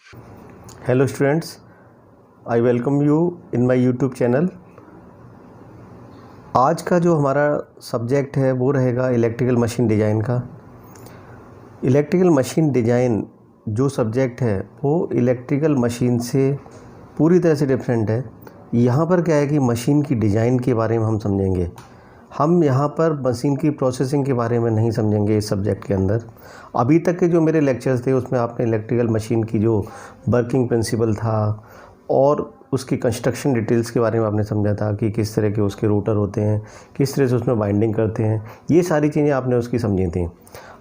Hello students, I welcome you in my YouTube channel. आज का जो हमारा सब्जेक्ट है वो रहेगा इलेक्ट्रिकल मशीन डिज़ाइन का। इलेक्ट्रिकल मशीन डिज़ाइन जो सब्जेक्ट है वो इलेक्ट्रिकल मशीन से पूरी तरह से डिफरेंट है। यहाँ पर क्या है कि मशीन की डिज़ाइन के बारे में हम समझेंगे। हम यहाँ पर मशीन की प्रोसेसिंग के बारे में नहीं समझेंगे इस सब्जेक्ट के अंदर। अभी तक के जो मेरे लेक्चर्स थे उसमें आपने इलेक्ट्रिकल मशीन की जो वर्किंग प्रिंसिपल था और उसकी कंस्ट्रक्शन डिटेल्स के बारे में आपने समझा था कि किस तरह के उसके रोटर होते हैं, किस तरह से उसमें वाइंडिंग करते हैं, ये सारी चीज़ें आपने उसकी समझी थी।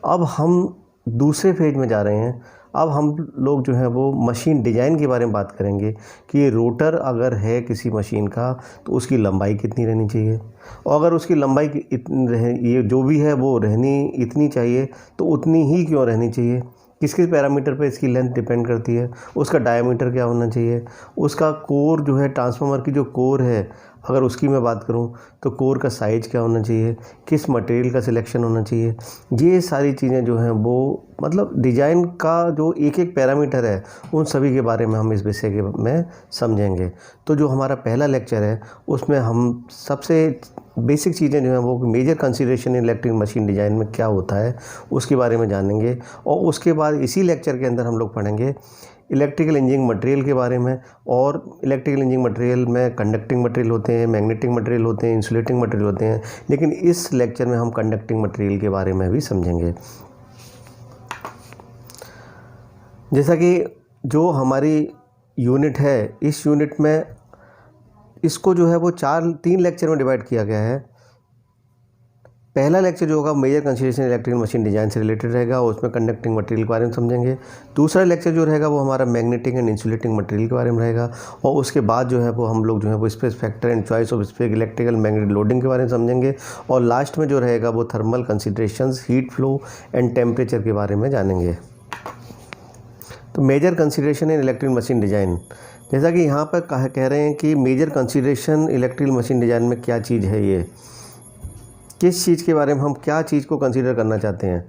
अब हम दूसरे फेज में जा रहे हैं। अब हम लोग जो है वो मशीन डिज़ाइन के बारे में बात करेंगे कि ये रोटर अगर है किसी मशीन का तो उसकी लंबाई कितनी रहनी चाहिए, और अगर उसकी लंबाई ये जो भी है वो रहनी इतनी चाहिए तो उतनी ही क्यों रहनी चाहिए, किस किस पैरामीटर पे इसकी लेंथ डिपेंड करती है, उसका डायमीटर क्या होना चाहिए, उसका कोर जो है ट्रांसफार्मर की जो कोर है अगर उसकी मैं बात करूं तो कोर का साइज़ क्या होना चाहिए, किस मटेरियल का सिलेक्शन होना चाहिए, ये सारी चीज़ें जो हैं वो मतलब डिज़ाइन का जो एक एक पैरामीटर है उन सभी के बारे में हम इस विषय के में समझेंगे। तो जो हमारा पहला लेक्चर है उसमें हम सबसे बेसिक चीज़ें जो हैं वो major consideration in electric machine design में क्या होता है उसके बारे में जानेंगे, और उसके बाद इसी लेक्चर के अंदर हम लोग पढ़ेंगे इलेक्ट्रिकल इंजीनियरिंग मटेरियल के बारे में। और इलेक्ट्रिकल इंजीनियरिंग मटेरियल में कंडक्टिंग मटेरियल होते हैं, मैग्नेटिक मटेरियल होते हैं, इंसुलेटिंग मटेरियल होते हैं, लेकिन इस लेक्चर में हम कंडक्टिंग मटेरियल के बारे में भी समझेंगे। जैसा कि जो हमारी यूनिट है इस यूनिट में इसको जो है वो तीन लेक्चर में डिवाइड किया गया है। पहला लेक्चर जो होगा major consideration electrical machine design से रिलेटेड रहेगा, उसमें कंडक्टिंग मटेरियल के बारे में समझेंगे। दूसरा लेक्चर जो रहेगा वो हमारा मैग्नेटिक एंड इंसुलेटिंग मटेरियल के बारे में रहेगा, और उसके बाद जो है वो हम लोग जो है वो space factor and choice of space electrical magnetic loading के बारे में समझेंगे, और लास्ट में जो रहेगा वो thermal considerations, heat flow and temperature के बारे में जानेंगे। तो major consideration in electrical machine design, जैसा कि यहाँ पर कह रहे हैं कि major consideration electrical machine design में क्या चीज़ है, ये किस चीज़ के बारे में हम क्या चीज़ को कंसीडर करना चाहते हैं,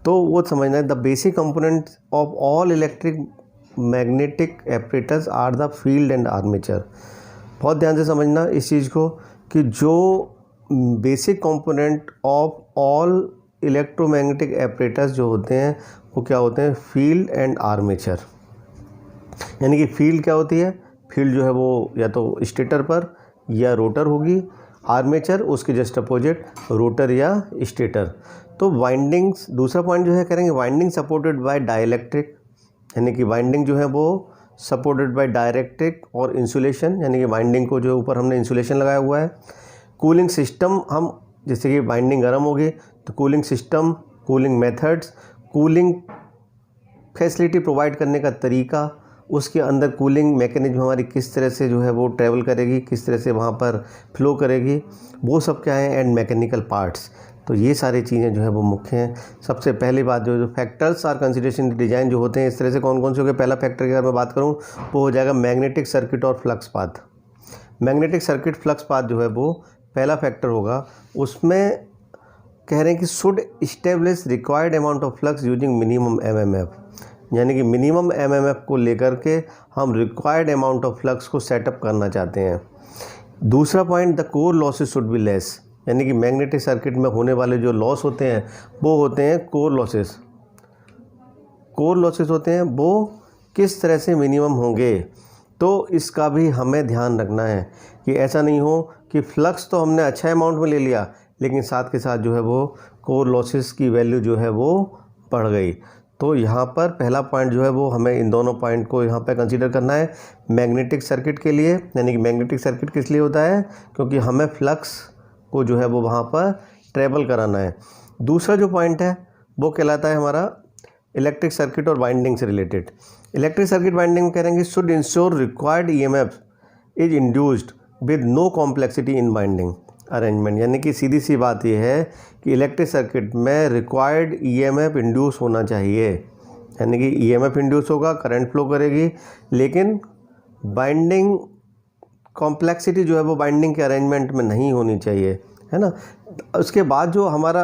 तो वो समझना है। The basic components of all electric magnetic apparatus are the field and armature. बहुत ध्यान से समझना इस चीज़ को कि जो basic component of all electromagnetic apparatus जो होते हैं वो क्या होते हैं, फील्ड एंड आर्मेचर। यानी कि फील्ड क्या होती है, फील्ड जो है वो या तो स्टेटर पर या रोटर होगी, आर्मेचर उसके जस्ट अपोजिट रोटर या स्टेटर। तो वाइंडिंग्स, दूसरा पॉइंट जो है करेंगे वाइंडिंग सपोर्टेड बाय डाइलेक्ट्रिक, यानी कि वाइंडिंग जो है वो सपोर्टेड बाय डाइलेक्ट्रिक, और इंसुलेशन यानी कि वाइंडिंग को जो ऊपर हमने इंसुलेशन लगाया हुआ है। कूलिंग सिस्टम, हम जैसे कि वाइंडिंग गर्म होगी तो cooling system, cooling methods, cooling facility provide करने का तरीका, उसके अंदर कूलिंग मैकेनिज्म हमारी किस तरह से जो है वो ट्रैवल करेगी, किस तरह से वहाँ पर फ्लो करेगी, वो सब क्या है, एंड मैकेनिकल पार्ट्स। तो ये सारी चीज़ें जो है वो मुख्य हैं। सबसे पहली बात जो फैक्टर्स आर कंसीडरेशन डिज़ाइन जो होते हैं इस तरह से कौन कौन से हो गए। पहला फैक्टर की अगर मैं बात करूँ वो हो जाएगा मैग्नेटिक सर्किट और flux path. Magnetic circuit flux path जो है वो पहला फैक्टर होगा। उसमें कह रहे हैं कि should establish required amount of flux using minimum MMF, यानी कि मिनिमम एमएमएफ को लेकर के हम रिक्वायर्ड अमाउंट ऑफ फ्लक्स को सेटअप करना चाहते हैं। दूसरा point, the core losses should be less, यानी कि मैग्नेटिक सर्किट में होने वाले जो लॉस होते हैं वो होते हैं कोर लॉसेस। कोर लॉसेस होते हैं वो किस तरह से मिनिमम होंगे, तो इसका भी हमें ध्यान रखना है कि ऐसा नहीं हो कि फ्लक्स तो हमने अच्छा अमाउंट में ले लिया लेकिन साथ के साथ जो है वो कोर लॉसेस की वैल्यू जो है वो बढ़ गई। तो यहाँ पर पहला पॉइंट जो है वो हमें इन दोनों पॉइंट को यहाँ पर कंसीडर करना है मैग्नेटिक सर्किट के लिए। यानी कि मैग्नेटिक सर्किट किस लिए होता है, क्योंकि हमें फ्लक्स को जो है वो वहाँ पर ट्रेवल कराना है। दूसरा जो पॉइंट है वो कहलाता है हमारा इलेक्ट्रिक सर्किट और वाइंडिंग से रिलेटेड। इलेक्ट्रिक सर्किट वाइंडिंग में करेंगे should ensure required EMF is induced with no complexity in winding arrangement. यानी कि सीधी सी बात यह है कि इलेक्ट्रिक सर्किट में रिक्वायर्ड ईएमएफ इंड्यूस होना चाहिए, यानी कि ईएमएफ इंड्यूस होगा, करंट फ्लो करेगी, लेकिन बाइंडिंग कॉम्प्लेक्सिटी जो है वो बाइंडिंग के अरेंजमेंट में नहीं होनी चाहिए, है ना। उसके बाद जो हमारा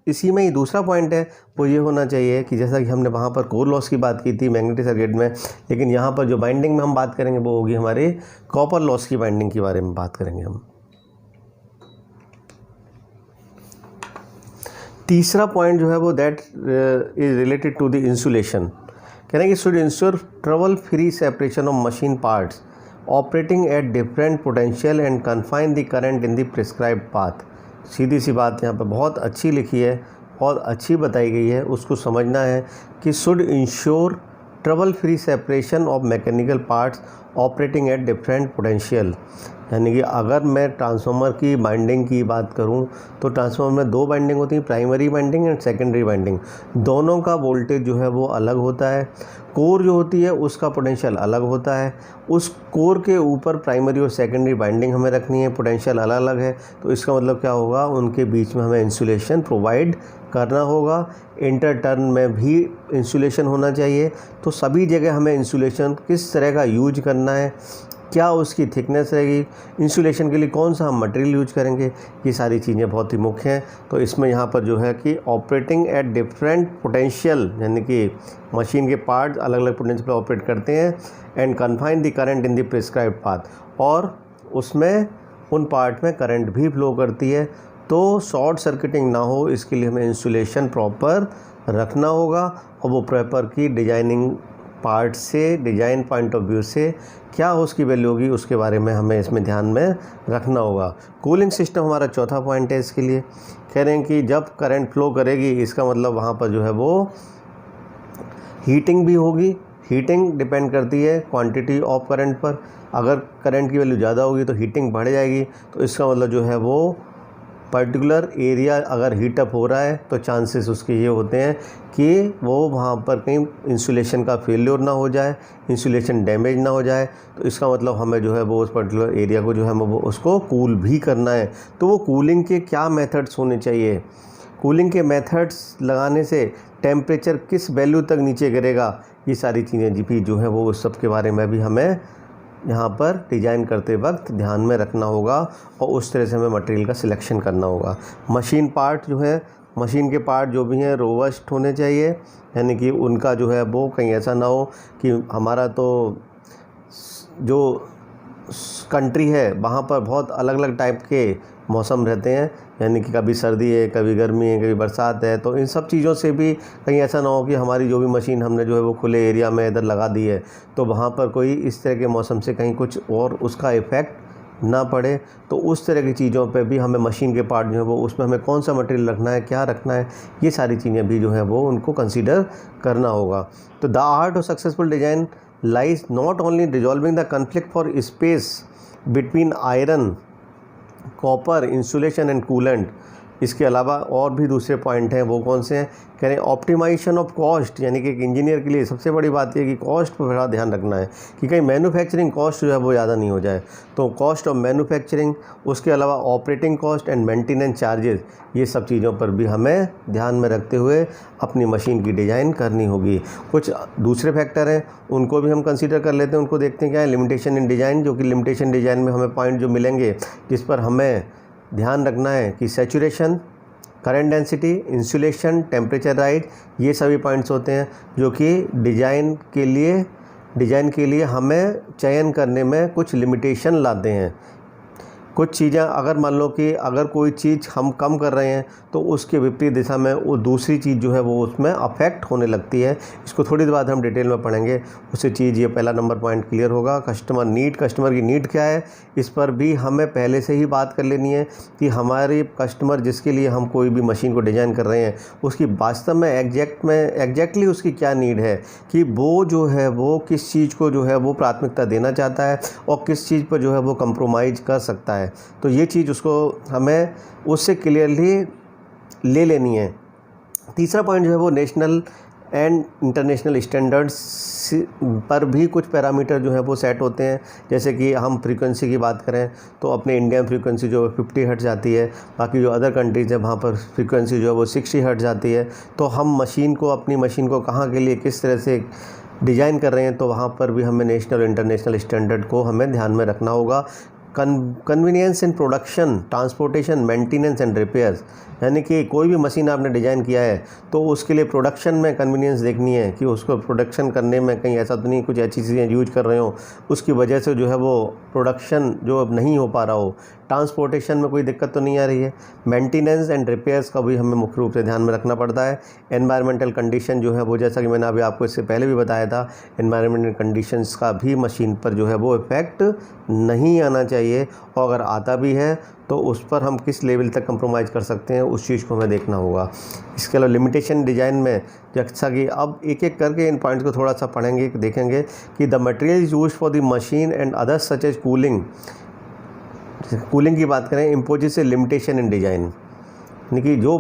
इसी में ही दूसरा पॉइंट है वो ये होना चाहिए कि जैसा कि हमने वहाँ पर कोर लॉस की बात की थी मैग्नेटिक सर्किट में, लेकिन यहाँ पर जो बाइंडिंग में हम बात करेंगे वो होगी हमारे कॉपर लॉस की बाइंडिंग के बारे में बात करेंगे हम। तीसरा पॉइंट जो है वो that is related to the insulation. कह रहे हैं कि should ensure trouble free separation of machine parts operating at different potential and confine the current in the prescribed path. सीधी सी बात यहाँ पर बहुत अच्छी लिखी है, बहुत अच्छी बताई गई है, उसको समझना है कि should ensure trouble free separation of mechanical parts operating at different potential. यानी कि अगर मैं ट्रांसफार्मर की बाइंडिंग की बात करूं तो ट्रांसफार्मर में दो बाइंडिंग होती है, primary binding and secondary binding. दोनों का वोल्टेज जो है वो अलग होता है। कोर जो होती है उसका पोटेंशियल अलग होता है। उस कोर के ऊपर प्राइमरी और सेकेंडरी बाइंडिंग हमें रखनी है, पोटेंशियल अलग अलग है। तो इसका मतलब क्या होगा, उनके बीच में हमें इंसुलेशन प्रोवाइड करना होगा। इंटर टर्न में भी इंसुलेशन होना चाहिए। तो सभी जगह हमें इंसुलेशन किस तरह का यूज करना है, क्या उसकी थिकनेस रहेगी, इंसुलेशन के लिए कौन सा हम मटेरियल यूज करेंगे, ये सारी चीज़ें बहुत ही मुख्य हैं। तो इसमें यहाँ पर जो है कि ऑपरेटिंग एट डिफरेंट पोटेंशियल, यानी कि मशीन के पार्ट्स अलग अलग पोटेंशियल पर ऑपरेट करते हैं, and confine the current in the prescribed path, और उसमें उन पार्ट में करंट भी फ्लो करती है। तो शॉर्ट सर्किटिंग ना हो इसके लिए हमें इंसुलेशन प्रॉपर रखना होगा, और वो प्रॉपर की डिजाइनिंग पार्ट से, डिजाइन पॉइंट ऑफ व्यू से क्या उसकी वैल्यू होगी उसके बारे में हमें इसमें ध्यान में रखना होगा। कूलिंग सिस्टम हमारा चौथा पॉइंट है इसके लिए। कह रहे हैं कि जब करंट फ्लो करेगी इसका मतलब वहाँ पर जो है वो हीटिंग भी होगी। हीटिंग डिपेंड करती है क्वांटिटी ऑफ करंट पर। अगर करंट की वैल्यू ज़्यादा होगी तो हीटिंग बढ़ जाएगी। तो इसका मतलब जो है वो पर्टिकुलर एरिया अगर हीटअप हो रहा है तो चांसेस उसके ये होते हैं कि वो वहाँ पर कहीं इंसुलेशन का फेलियर ना हो जाए, इंसुलेशन डैमेज ना हो जाए। तो इसका मतलब हमें जो है वो उस पर्टिकुलर एरिया को जो है वो उसको कूल भी करना है। तो वो कूलिंग के क्या मेथड्स होने चाहिए, कूलिंग के मेथड्स लगाने से टेम्परेचर किस वैल्यू तक नीचे गिरेगा, ये सारी चीज़ें भी जो है वो उस सब के बारे में भी हमें यहाँ पर डिज़ाइन करते वक्त ध्यान में रखना होगा, और उस तरह से हमें मटेरियल का सिलेक्शन करना होगा। मशीन पार्ट जो है, मशीन के पार्ट जो भी हैं रोबस्ट होने चाहिए, यानी कि उनका जो है वो कहीं ऐसा ना हो कि हमारा तो जो कंट्री है वहाँ पर बहुत अलग अलग टाइप के मौसम रहते हैं, यानी कि कभी सर्दी है, कभी गर्मी है, कभी बरसात है। तो इन सब चीज़ों से भी कहीं ऐसा ना हो कि हमारी जो भी मशीन हमने जो है वो खुले एरिया में इधर लगा दी है तो वहाँ पर कोई इस तरह के मौसम से कहीं कुछ और उसका इफ़ेक्ट ना पड़े। तो उस तरह की चीज़ों पे भी हमें मशीन के पार्ट जो है वो उसमें हमें कौन सा मटेरियल रखना है, क्या रखना है, ये सारी चीज़ें भी जो है वो उनको कंसीडर करना होगा। तो the art of successful design lies not only resolving the conflict for space between iron, copper, insulation and coolant. इसके अलावा और भी दूसरे पॉइंट हैं, वो कौन से हैं, कह रहे हैं ऑप्टिमाइजेशन ऑफ कॉस्ट। यानी कि एक इंजीनियर के लिए सबसे बड़ी बात यह है कि कॉस्ट पर बड़ा ध्यान रखना है कि कहीं मैन्युफैक्चरिंग कॉस्ट जो है वो ज़्यादा नहीं हो जाए। तो कॉस्ट ऑफ मैन्युफैक्चरिंग, उसके अलावा operating cost and maintenance charges, ये सब चीज़ों पर भी हमें ध्यान में रखते हुए अपनी मशीन की डिज़ाइन करनी होगी। कुछ दूसरे फैक्टर हैं उनको भी हम कंसीडर कर लेते हैं, उनको देखते हैं क्या है। लिमिटेशन इन डिज़ाइन, जो कि लिमिटेशन डिज़ाइन में हमें पॉइंट जो मिलेंगे जिस पर हमें ध्यान रखना है कि saturation, current density, insulation, temperature right, ये सभी पॉइंट्स होते हैं जो कि डिज़ाइन के लिए हमें चयन करने में कुछ लिमिटेशन लाते हैं। कुछ चीज़ें अगर मान लो कि अगर कोई चीज़ हम कम कर रहे हैं तो उसके विपरीत दिशा में वो दूसरी चीज़ जो है वो उसमें अफेक्ट होने लगती है। इसको थोड़ी देर बाद हम डिटेल में पढ़ेंगे, उससे चीज़ ये पहला नंबर पॉइंट क्लियर होगा। कस्टमर नीड, कस्टमर की नीड क्या है, इस पर भी हमें पहले से ही बात कर लेनी है कि हमारे कस्टमर जिसके लिए हम कोई भी मशीन को डिज़ाइन कर रहे हैं उसकी वास्तव में एग्जैक्टली उसकी क्या नीड है, कि वो जो है वो किस चीज़ को जो है वो प्राथमिकता देना चाहता है और किस चीज़ पर जो है वो कंप्रोमाइज़ कर सकता है। तो ये चीज़ उसको हमें उससे क्लियरली ले लेनी है। तीसरा पॉइंट जो है वो नेशनल एंड इंटरनेशनल स्टैंडर्ड्स पर भी कुछ पैरामीटर जो है वो सेट होते हैं। जैसे कि हम फ्रीक्वेंसी की बात करें तो अपने इंडियन फ्रीक्वेंसी जो 50 हर्ट्ज़ आती है, बाकी जो अदर कंट्रीज़ है वहाँ पर फ्रीक्वेंसी जो है वो 60 हर्ट्ज़ आती है। तो हम अपनी मशीन को कहाँ के लिए किस तरह से डिज़ाइन कर रहे हैं, तो वहाँ पर भी हमें नेशनल और इंटरनेशनल स्टैंडर्ड को हमें ध्यान में रखना होगा। Convenience in production, transportation, maintenance and repairs, यानी कि कोई भी मशीन आपने डिज़ाइन किया है तो उसके लिए प्रोडक्शन में कन्वीनियंस देखनी है कि उसको प्रोडक्शन करने में कहीं ऐसा तो नहीं कुछ ऐसी चीज़ें यूज कर रहे हो उसकी वजह से जो है वो प्रोडक्शन जो अब नहीं हो पा रहा हो, ट्रांसपोर्टेशन में कोई दिक्कत तो नहीं आ रही है, मेंटेनेंस एंड रिपेयर्स का भी हमें मुख्य रूप से ध्यान में रखना पड़ता है। एनवायरमेंटल कंडीशन जो है वो, जैसा कि मैंने अभी आपको इससे पहले भी बताया था, एनवायरमेंटल कंडीशंस का भी मशीन पर जो है वो इफ़ेक्ट नहीं आना चाहिए, और अगर आता भी है तो उस पर हम किस लेवल तक कंप्रोमाइज़ कर सकते हैं उस चीज़ को हमें देखना होगा। इसके अलावा लिमिटेशन डिज़ाइन में, जैसा कि अब एक एक करके इन पॉइंट्स को थोड़ा सा पढ़ेंगे, देखेंगे कि the material use for the machine and others such as cooling की बात करें, imposes a limitation in design, यानी कि जो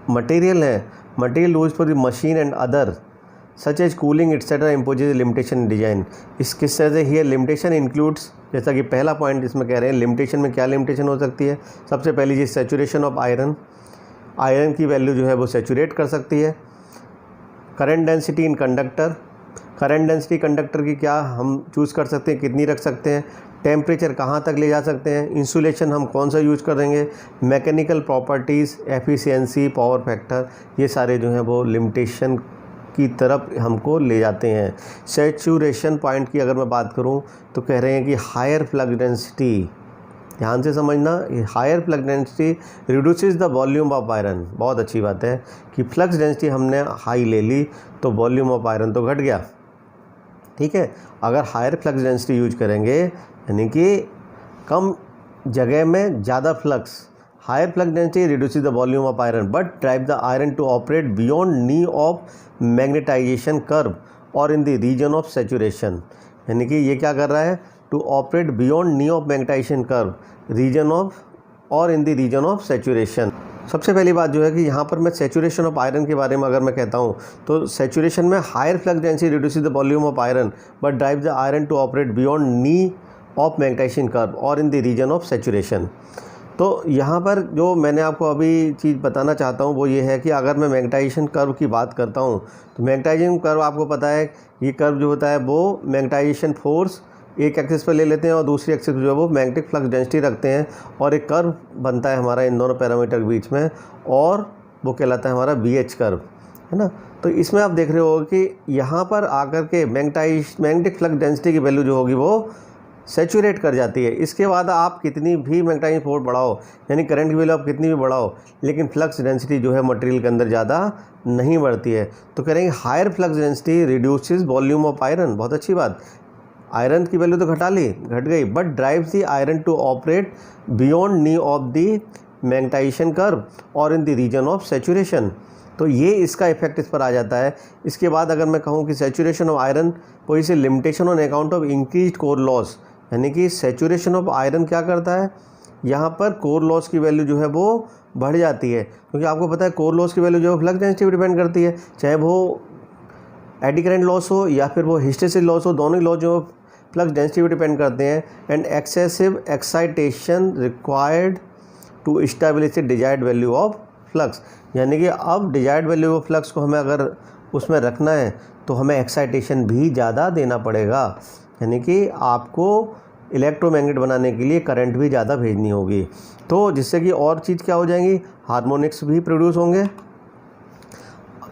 मटेरियल है, material use for the machine and other such as cooling etcetera imposes limitation in design. इस किस तरह से हियर लिमिटेशन इंक्लूड्स, जैसा कि पहला पॉइंट इसमें कह रहे हैं लिमिटेशन में क्या लिमिटेशन हो सकती है। सबसे पहली चीज़ सैचुरेशन ऑफ आयरन, आयरन की वैल्यू जो है वो सैचुरेट कर सकती है। Current density in conductor, current density conductor की क्या हम चूज़ कर सकते हैं, कितनी रख सकते हैं। टेम्परेचर कहाँ तक ले जा सकते हैं, इंसुलेशन हम कौन सा यूज करेंगे, mechanical properties, efficiency, power factor, ये सारे जो हैं वो लिमिटेशन की तरफ हमको ले जाते हैं। सैचुरेशन पॉइंट की अगर मैं बात करूं तो कह रहे हैं कि हायर फ्लक्स डेंसिटी, ध्यान से समझना, higher flux density reduces the volume of iron. बहुत अच्छी बात है कि फ्लक्स डेंसिटी हमने हाई ले ली तो वॉल्यूम ऑफ आयरन तो घट गया, ठीक है। अगर हायर फ्लक्स डेंसिटी यूज करेंगे यानी कि कम जगह में ज़्यादा flux, higher flux density reduces the volume of iron but drive the iron to operate beyond knee of magnetization curve और in the region of saturation, यानी कि ये क्या कर रहा है, to operate beyond knee of magnetization curve, region of और in the region of saturation. सबसे पहली बात जो है कि यहाँ पर मैं सैचुरेशन ऑफ आयरन के बारे में अगर मैं कहता हूँ तो सैचुरेशन में higher flux density reduces the volume of iron but drive the iron to operate beyond knee of magnetization curve और in the region of saturation. तो यहाँ पर जो मैंने आपको अभी चीज़ बताना चाहता हूँ वो ये है कि अगर मैं मैग्नेटाइजेशन कर्व की बात करता हूँ तो मैग्नेटाइजेशन कर्व आपको पता है, ये कर्व जो होता है वो मैग्नेटाइजेशन फोर्स एक एक्सिस पर ले लेते हैं और दूसरी एक्सिस पर जो है वो मैग्नेटिक फ्लक्स डेंसिटी रखते हैं और एक कर्व बनता है हमारा इन दोनों पैरामीटर के बीच में और वो कहलाता है हमारा BH कर्व, है ना। तो इसमें आप देख रहे हो कि यहाँ पर आकर के मैग्नेटिक फ्लक्स डेंसिटी की वैल्यू जो होगी वो सैचुरेट कर जाती है। इसके बाद आप कितनी भी मैग्नेटाइजिंग फोर्स बढ़ाओ, यानी करंट की वैल्यू आप कितनी भी बढ़ाओ, लेकिन फ्लक्स डेंसिटी जो है मटेरियल के अंदर ज़्यादा नहीं बढ़ती है। तो करेंगे higher flux density reduces volume of iron, बहुत अच्छी बात, आयरन की वैल्यू तो घटा ली, घट गई, but drives the iron to operate beyond knee of the magnetization curve और in the region of saturation. तो ये इसका इफेक्ट इस पर आ जाता है। इसके बाद अगर मैं कहूँ कि सैचुरेशन ऑफ आयरन कोई से limitation on account of increased core loss, यानी कि सैचुरेशन ऑफ आयरन क्या करता है, यहाँ पर कोर लॉस की वैल्यू जो है वो बढ़ जाती है, क्योंकि आपको पता है कोर लॉस की वैल्यू जो है फ्लक्स डेंसिटी पर डिपेंड करती है, चाहे वो एडी करंट लॉस हो या फिर वो हिस्टेरिसिस लॉस हो, दोनों ही लॉस जो फ्लक्स डेंसिटी पर डिपेंड करते हैं। And excessive excitation required to establish desired value of flux, यानी कि अब डिजायर्ड वैल्यू ऑफ फ्लक्स को हमें अगर उसमें रखना है तो हमें एक्साइटेशन भी ज़्यादा देना पड़ेगा, यानी कि आपको इलेक्ट्रोमैग्नेट बनाने के लिए करंट भी ज़्यादा भेजनी होगी, तो जिससे कि और चीज़ क्या हो जाएंगी, हार्मोनिक्स भी प्रोड्यूस होंगे।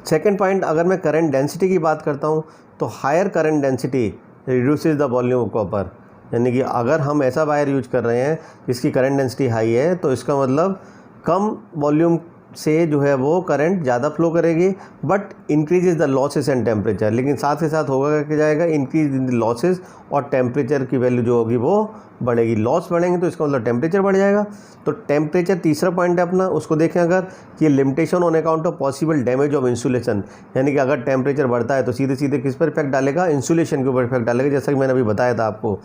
सेकंड पॉइंट, अगर मैं करंट डेंसिटी की बात करता हूँ तो higher current density reduces the volume of copper, यानी कि अगर हम ऐसा वायर यूज कर रहे हैं जिसकी करंट डेंसिटी हाई है तो इसका मतलब कम वॉल्यूम से जो है वो करंट ज़्यादा फ्लो करेगी but increases the losses and temperature, लेकिन साथ के साथ होगा क्या जाएगा, इंक्रीज इन द लॉसेस और टेम्परेचर की वैल्यू जो होगी वो बढ़ेगी, लॉस बढ़ेंगे तो इसका मतलब टेम्परेचर बढ़ जाएगा। तो टेम्परेचर तीसरा पॉइंट है अपना, उसको देखें अगर कि limitation on account of possible damage of insulation, यानी कि अगर टेम्परेचर बढ़ता है तो सीधे सीधे किस पर इफेक्ट डालेगा, इंसुलेशन के ऊपर इफेक्ट डालेगा, जैसा कि मैंने अभी बताया था आपको,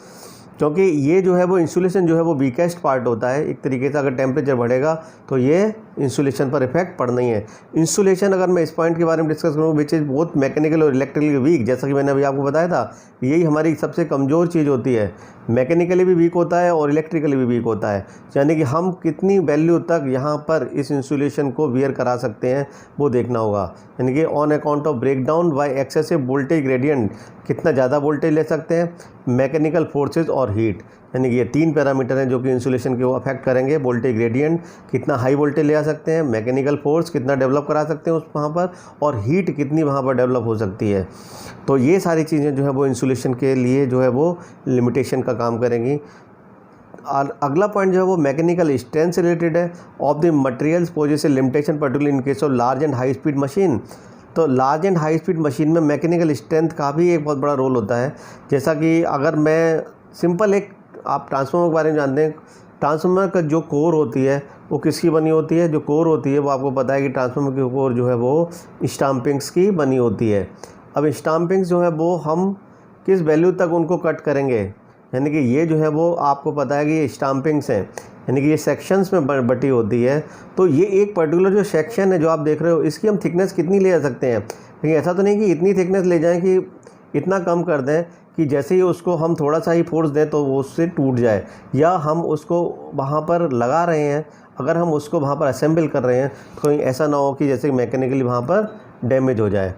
क्योंकि ये जो है वो इंसुलेशन जो है वो वीकेस्ट पार्ट होता है एक तरीके से। अगर टेम्परेचर बढ़ेगा तो ये इंसुलेशन पर इफेक्ट पड़ना ही है। इंसुलेशन अगर मैं इस पॉइंट के बारे में डिस्कस करूँ विच इज़ बोथ मैकेनिकल और इलेक्ट्रिकली वीक, जैसा कि मैंने अभी आपको बताया था, यही हमारी सबसे कमज़ोर चीज़ होती है, मैकेनिकली भी वीक होता है और इलेक्ट्रिकली भी वीक होता है, यानी कि हम कितनी वैल्यू तक यहाँ पर इस इंसुलेशन को वियर करा सकते हैं वो देखना होगा, यानी कि on account of breakdown by excessive voltage gradient, कितना ज़्यादा वोल्टेज ले सकते हैं, मैकेनिकल फोर्सेस और हीट, यानी कि ये 3 पैरामीटर हैं जो कि इंसुलेशन को अफेक्ट करेंगे। वोल्टेज ग्रेडियंट, कितना हाई वोल्टेज ले आ सकते हैं, मैकेनिकल फोर्स कितना डेवलप करा सकते हैं उस वहाँ पर, और हीट कितनी वहाँ पर डेवलप हो सकती है। तो ये सारी चीज़ें जो है वो इंसुलेशन के लिए जो है वो लिमिटेशन का काम करेंगी। और अगला पॉइंट जो है वो मैकेनिकल स्ट्रेंथ से रिलेटेड है। Of the materials poses a limitation particular in case of large and high speed machine. तो large and high speed machine में मैकेनिकल स्ट्रेंथ का भी एक बहुत बड़ा रोल होता है। जैसा कि अगर मैं सिंपल एक, आप ट्रांसफार्मर के बारे में जानते हैं, ट्रांसफार्मर का जो कोर होती है वो किसकी बनी होती है, जो कोर होती है वो आपको पता है कि ट्रांसफार्मर की कोर जो है वो स्टाम्पिंग्स की बनी होती है। अब स्टाम्पिंग्स जो है वो हम किस वैल्यू तक उनको कट करेंगे, यानी कि ये जो है वो आपको पता है कि ये स्टाम्पिंग्स हैं, यानी कि ये सेक्शंस में बटी होती है। तो ये एक पर्टिकुलर जो सेक्शन है जो आप देख रहे हो, इसकी हम थिकनेस कितनी ले जा सकते हैं, लेकिन ऐसा तो नहीं कि इतनी थिकनेस ले जाएं कि इतना कम कर दें कि जैसे ही उसको हम थोड़ा सा ही फोर्स दें तो वो उससे टूट जाए, या हम उसको वहाँ पर लगा रहे हैं, अगर हम उसको वहाँ पर असेंबल कर रहे हैं तो कहीं ऐसा ना हो कि जैसे मैकेनिकली वहाँ पर डैमेज हो जाए।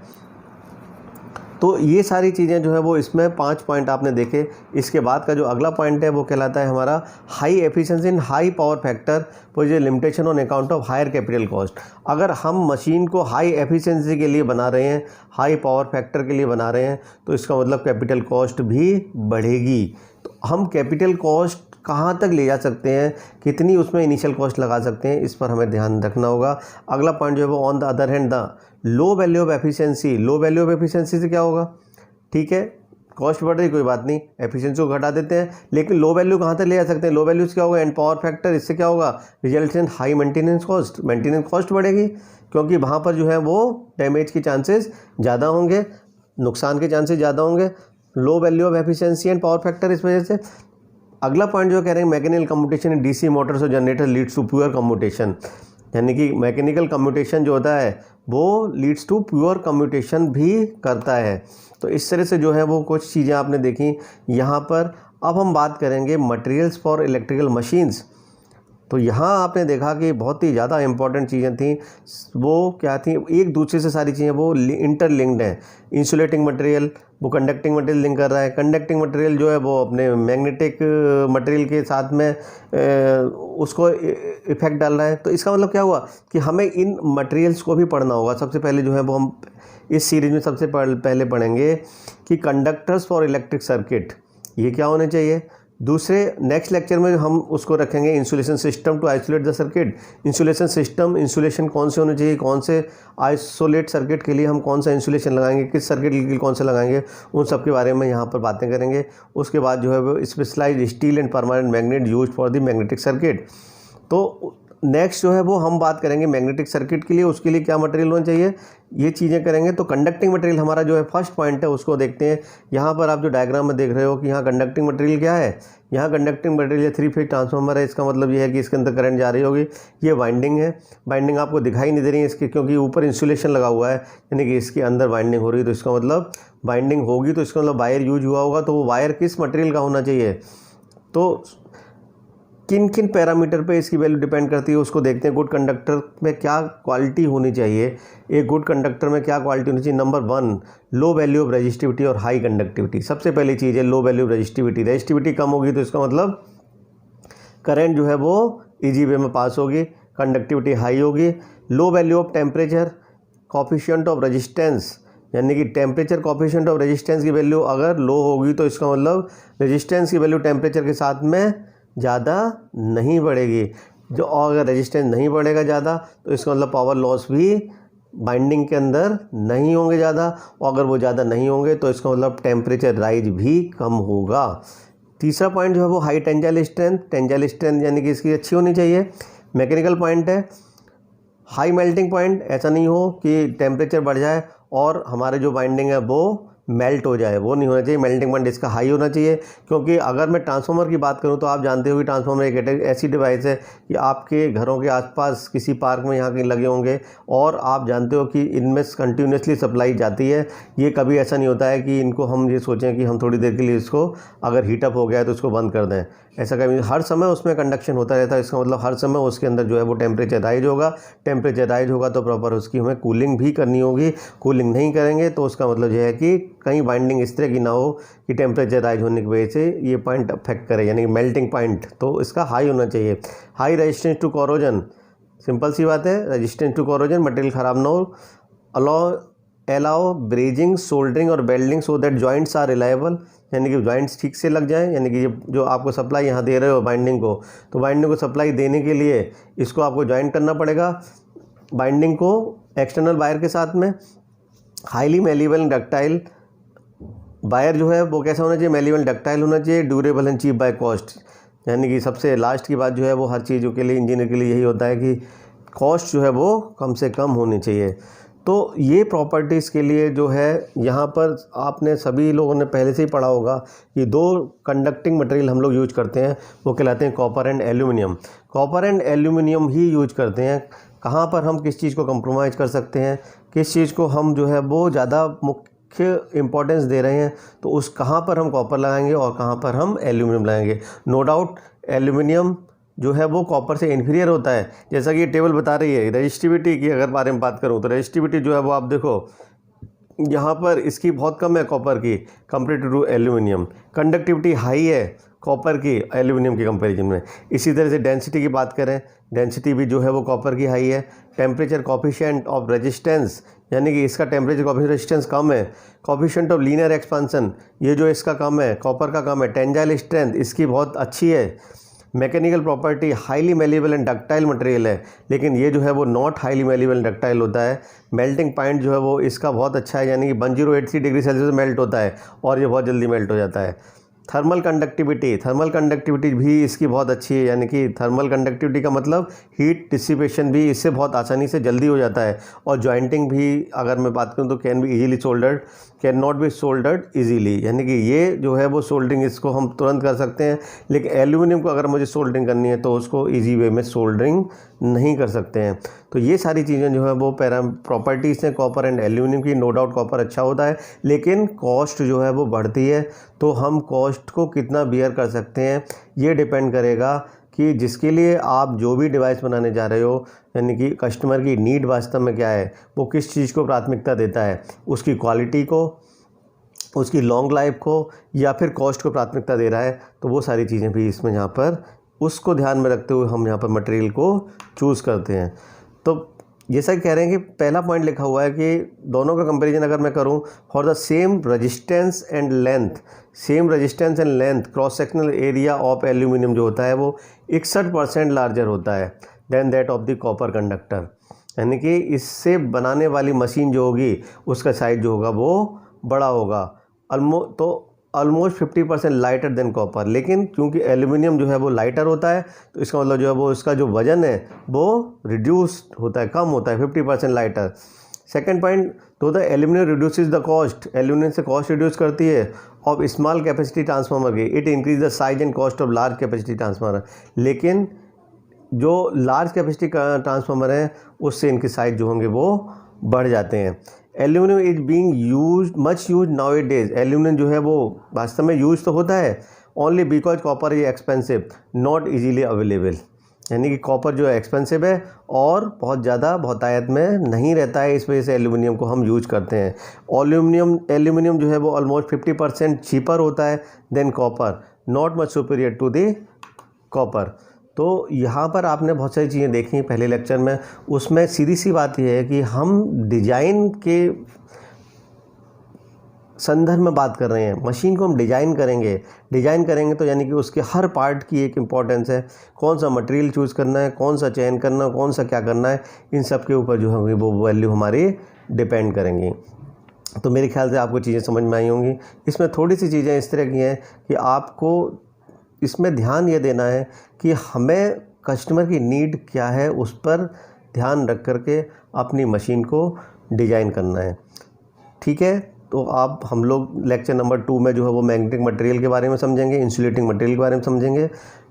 तो ये सारी चीज़ें जो है वो इसमें 5 पॉइंट आपने देखे। इसके बाद का जो अगला पॉइंट है वो कहलाता है हमारा high efficiency in high power factor poses a limitation on account of higher capital cost. अगर हम मशीन को हाई एफिशिएंसी के लिए बना रहे हैं, हाई पावर फैक्टर के लिए बना रहे हैं, तो इसका मतलब कैपिटल कॉस्ट भी बढ़ेगी। तो हम कैपिटल कॉस्ट कहाँ तक ले जा सकते हैं, कितनी उसमें इनिशियल कॉस्ट लगा सकते हैं, इस पर हमें ध्यान रखना होगा। अगला पॉइंट जो है वो on the other hand the low value of efficiency. Low value of efficiency से क्या होगा, ठीक है कॉस्ट बढ़ रही कोई बात नहीं, एफिशिएंसी को घटा देते हैं, लेकिन लो वैल्यू कहाँ तक ले जा सकते हैं, लो वैल्यू से क्या होगा, एंड पावर फैक्टर, इससे क्या होगा, result in high maintenance cost. Maintenance cost बढ़ेगी क्योंकि वहाँ पर जो है वो डैमेज के चांसेस ज़्यादा होंगे, नुकसान के चांसेस ज़्यादा होंगे। Low value of efficiency and power factor इस वजह से। अगला पॉइंट जो कह रहे हैं mechanical commutation in DC motors और generator leads to pure commutation, यानी कि मैकेनिकल कम्यूटेशन जो होता है वो लीड्स टू प्योर कम्यूटेशन भी करता है। तो इस तरह से जो है वो कुछ चीज़ें आपने देखी यहाँ पर। अब हम बात करेंगे मटेरियल्स फॉर इलेक्ट्रिकल मशीन्स। तो यहाँ आपने देखा कि बहुत ही ज़्यादा इंपॉर्टेंट चीज़ें थी, वो क्या थी, एक दूसरे से सारी चीज़ें वो इंटरलिंक्ड हैं। इंसुलेटिंग मटेरियल वो कंडक्टिंग मटेरियल लिंक कर रहा है, कंडक्टिंग मटेरियल जो है वो अपने मैग्नेटिक मटेरियल के साथ में उसको इफेक्ट डाल रहा है। तो इसका मतलब क्या हुआ कि हमें इन मटेरियल्स को भी पढ़ना होगा। सबसे पहले जो है वो हम इस सीरीज़ में सबसे पहले पढ़ेंगे कि कंडक्टर्स फॉर इलेक्ट्रिक सर्किट ये क्या होने चाहिए। दूसरे नेक्स्ट लेक्चर में हम उसको रखेंगे insulation system to isolate the circuit. Insulation system, insulation कौन से होने चाहिए, कौन से आइसोलेट सर्किट के लिए हम कौन सा इंसुलेशन लगाएंगे, किस सर्किट के लिए कौन सा लगाएंगे, उन सब के बारे में यहाँ पर बातें करेंगे। उसके बाद जो है वो specialized steel and permanent magnet used for the magnetic circuit. तो नेक्स्ट जो है वो हम बात करेंगे मैग्नेटिक सर्किट के लिए, उसके लिए क्या मटेरियल होना चाहिए, ये चीज़ें करेंगे। तो कंडक्टिंग मटेरियल हमारा जो है फर्स्ट पॉइंट है, उसको देखते हैं। यहाँ पर आप जो डायग्राम में देख रहे हो कि यहाँ कंडक्टिंग मटेरियल क्या है, यहाँ कंडक्टिंग मटेरियल 3 फेज ट्रांसफार्मर है। इसका मतलब ये है कि इसके अंदर करंट जा रही होगी। ये वाइंडिंग है, वाइंडिंग आपको दिखाई नहीं दे रही है इसकी, क्योंकि ऊपर इंसुलेशन लगा हुआ है, यानी कि इसके अंदर वाइंडिंग हो रही है। तो इसका मतलब वाइंडिंग होगी तो इसका मतलब वायर यूज हुआ होगा। तो वो वायर किस मटेरियल का होना चाहिए, तो किन किन पैरामीटर पे इसकी वैल्यू डिपेंड करती है उसको देखते हैं। गुड कंडक्टर में क्या क्वालिटी होनी चाहिए, एक गुड कंडक्टर में क्या क्वालिटी होनी चाहिए। Number 1 low value of resistivity और हाई कंडक्टिविटी। सबसे पहली चीज़ है low value of resistivity. Resistivity कम होगी तो इसका मतलब करंट जो है वो ईजी वे में पास होगी, कंडक्टिविटी हाई होगी। लो value of temperature coefficient of resistance, यानी कि टेम्परेचर कोफिशिएंट ऑफ रेजिस्टेंस की वैल्यू अगर लो होगी तो इसका मतलब रेजिस्टेंस की वैल्यू टेम्परेचर के साथ में ज़्यादा नहीं बढ़ेगी। जो अगर रेजिस्टेंस नहीं बढ़ेगा ज़्यादा तो इसका मतलब पावर लॉस भी बाइंडिंग के अंदर नहीं होंगे ज़्यादा, और अगर वो ज़्यादा नहीं होंगे तो इसका मतलब टेम्परेचर राइज भी कम होगा। तीसरा पॉइंट जो है वो high tensile strength. Tensile strength यानी कि इसकी अच्छी होनी चाहिए। मैकेनिकल पॉइंट है हाई मेल्टिंग पॉइंट, ऐसा नहीं हो कि टेम्परेचर बढ़ जाए और हमारे जो बाइंडिंग है वो मेल्ट हो जाए, वो नहीं होना चाहिए। मेल्टिंग पॉइंट इसका हाई होना चाहिए, क्योंकि अगर मैं ट्रांसफार्मर की बात करूं तो आप जानते हो कि ट्रांसफार्मर एक ऐसी डिवाइस है कि आपके घरों के आसपास किसी पार्क में यहाँ कहीं लगे होंगे, और आप जानते हो कि इनमें कंटिन्यूसली सप्लाई जाती है। ये कभी ऐसा नहीं होता है कि इनको हम ये सोचें कि हम थोड़ी देर के लिए इसको अगर हीटअप हो गया है तो इसको बंद कर दें, ऐसा कभी, हर समय उसमें कंडक्शन होता रहता है। इसका मतलब हर समय उसके अंदर जो है वो टेम्परेचर राइज होगा। टेम्परेचर राइज होगा तो प्रॉपर उसकी हमें कूलिंग भी करनी होगी। कूलिंग नहीं करेंगे तो उसका मतलब यह है कि कहीं बाइंडिंग इस तरह की ना हो कि टेम्परेचर राइज होने की वजह से ये पॉइंट अफेक्ट करे, यानी कि मेल्टिंग पॉइंट तो इसका हाई होना चाहिए। High resistance to corrosion, simple सी बात है, रेजिस्टेंस टू कोरोजन, मटेरियल ख़राब ना हो। अलाउ ब्रेजिंग, सोल्डरिंग और welding so that joints are reliable, यानी कि जॉइंट्स ठीक से लग जाएं, यानी कि जो आपको सप्लाई यहाँ दे रहे हो बाइंडिंग को, तो बाइंडिंग को सप्लाई देने के लिए इसको आपको जॉइंट करना पड़ेगा बाइंडिंग को एक्सटर्नल वायर के साथ में। हाईली मेलेबल डक्टाइल, वायर जो है वो कैसा होना चाहिए, मेलेबल डक्टाइल होना चाहिए, durable and cheap by cost, यानी कि सबसे लास्ट की बात जो है वो हर चीज़ों के लिए, इंजीनियर के लिए यही होता है कि कॉस्ट जो है वो कम से कम होनी चाहिए। तो ये प्रॉपर्टीज़ के लिए जो है यहाँ पर आपने सभी लोगों ने पहले से ही पढ़ा होगा कि दो कंडक्टिंग मटेरियल हम लोग यूज करते हैं, वो कहलाते हैं copper and aluminium. Copper and aluminium he use करते हैं। कहाँ पर हम किस चीज़ को कंप्रोमाइज़ कर सकते हैं, किस चीज़ को हम जो है वो ज़्यादा मुख्य इंपॉर्टेंस दे रहे हैं, तो उस कहाँ पर हम कॉपर लगाएंगे और कहाँ पर हम एल्यूमिनियम लगाएंगे। नो डाउट एल्यूमिनियम जो है वो कॉपर से इन्फीरियर होता है, जैसा कि ये टेबल बता रही है। रेजिस्टिविटी की अगर बारे में बात करूँ तो रेजिस्टिविटी जो है वो आप देखो यहाँ पर इसकी बहुत कम है कॉपर की comparative to aluminium. Conductivity high है कॉपर की एल्यूमिनियम के कंपैरिजन में। इसी तरह से डेंसिटी की बात करें, डेंसिटी भी जो है वो कॉपर की हाई है। टेम्परेचर कोफिशिएंट ऑफ रेजिस्टेंस, यानी कि इसका टेम्परेचर कोफिशिएंट रेजिस्टेंस कम है। कोफिशिएंट ऑफ लीनियर एक्सपांसन, ये जो इसका कम है, कॉपर का कम है। टेंजाइल स्ट्रेंथ इसकी बहुत अच्छी है। Mechanical property highly malleable and ductile material है, लेकिन ये जो है वो not highly malleable and ductile होता है। मेल्टिंग पॉइंट जो है वो इसका बहुत अच्छा है, यानी कि 1083 डिग्री सेल्सियस मेल्ट होता है और ये बहुत जल्दी मेल्ट हो जाता है। थर्मल कंडक्टिविटी भी इसकी बहुत अच्छी है, यानी कि थर्मल कंडक्टिविटी का मतलब हीट डिसिपेशन भी इससे बहुत आसानी से जल्दी हो जाता है। और जॉइंटिंग भी अगर मैं बात करूँ तो can be easily soldered, can not be soldered easily, यानी कि ये जो है वो सोल्डरिंग इसको हम तुरंत कर सकते हैं, लेकिन एल्यूमिनियम को अगर मुझे सोल्डरिंग करनी है तो उसको ईजी वे में सोल्डरिंग नहीं कर सकते हैं। तो ये सारी चीज़ें जो है वो प्रॉपर्टीज़ हैं कॉपर एंड एल्यूमिनियम की। नो डाउट कॉपर अच्छा होता है, लेकिन कॉस्ट जो है वो बढ़ती है, तो हम कॉस्ट को कितना बियर कर सकते हैं ये डिपेंड करेगा कि जिसके लिए आप जो भी डिवाइस बनाने जा रहे हो, यानी कि कस्टमर की नीड वास्तव में क्या है, वो किस चीज़ को प्राथमिकता देता है, उसकी क्वालिटी को, उसकी लॉन्ग लाइफ को, या फिर कॉस्ट को प्राथमिकता दे रहा है। तो वो सारी चीज़ें भी इसमें यहाँ पर उसको ध्यान में रखते हुए हम यहाँ पर मटेरियल को चूज़ करते हैं। तो जैसा कि कह रहे हैं कि पहला पॉइंट लिखा हुआ है कि दोनों का कंपैरिजन अगर मैं करूं for the same resistance and length cross sectional area of aluminium जो होता है वो 61% लार्जर होता है than that of the copper conductor, यानी कि इससे बनाने वाली मशीन जो होगी उसका साइज जो होगा वो बड़ा होगा, ऑलमोस्ट 50% लाइटर देन कॉपर। लेकिन क्योंकि एल्यूमिनियम जो है वो लाइटर होता है, तो इसका मतलब जो है वो इसका जो वज़न है वो रिड्यूस होता है, कम होता है, 50% लाइटर। सेकेंड पॉइंट, तो the aluminium reduces the cost, aluminium से कॉस्ट रिड्यूस करती है ऑफ स्मॉल कैपेसिटी ट्रांसफार्मर की, it increase the size and cost of large capacity transformer. लेकिन जो लार्ज कैपेसिटी का ट्रांसफार्मर है उससे इनके साइज जो होंगे वो बढ़ जाते हैं। Aluminium is being used much use now A days, aluminium जो है वो वास्तव में यूज तो होता है only because copper is expensive not easily available, यानी कि कॉपर जो है एक्सपेंसिव है और बहुत ज़्यादा बहुतायत में नहीं रहता है, इस वजह से एल्यूमिनियम को हम यूज करते हैं। एल्यूमिनियम जो है वो ऑलमोस्ट 50% चीपर होता है than copper, not much superior to the copper. तो यहाँ पर आपने बहुत सारी चीज़ें देखी पहले लेक्चर में, उसमें सीधी सी बात यह है कि हम डिज़ाइन के संदर्भ में बात कर रहे हैं। मशीन को हम डिज़ाइन करेंगे तो यानी कि उसके हर पार्ट की एक इम्पॉर्टेंस है, कौन सा मटेरियल चूज़ करना है, कौन सा चयन करना है, कौन सा क्या करना है, इन सब के ऊपर जो है वो वैल्यू हमारी डिपेंड करेंगी। तो मेरे ख्याल से आपको चीज़ें समझ में आई होंगी। इसमें थोड़ी सी चीज़ें इस तरह की हैं कि आपको इसमें ध्यान ये देना है कि हमें कस्टमर की नीड क्या है उस पर ध्यान रख करके अपनी मशीन को डिज़ाइन करना है। ठीक है, तो आप हम लोग लेक्चर नंबर 2 में जो है वो मैग्नेटिक मटेरियल के बारे में समझेंगे, इंसुलेटिंग मटेरियल के बारे में समझेंगे।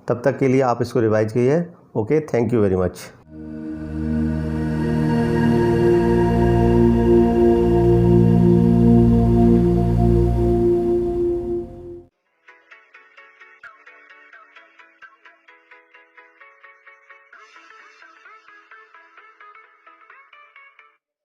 तब तक के लिए आप इसको रिवाइज कीजिए। Okay, thank you very much.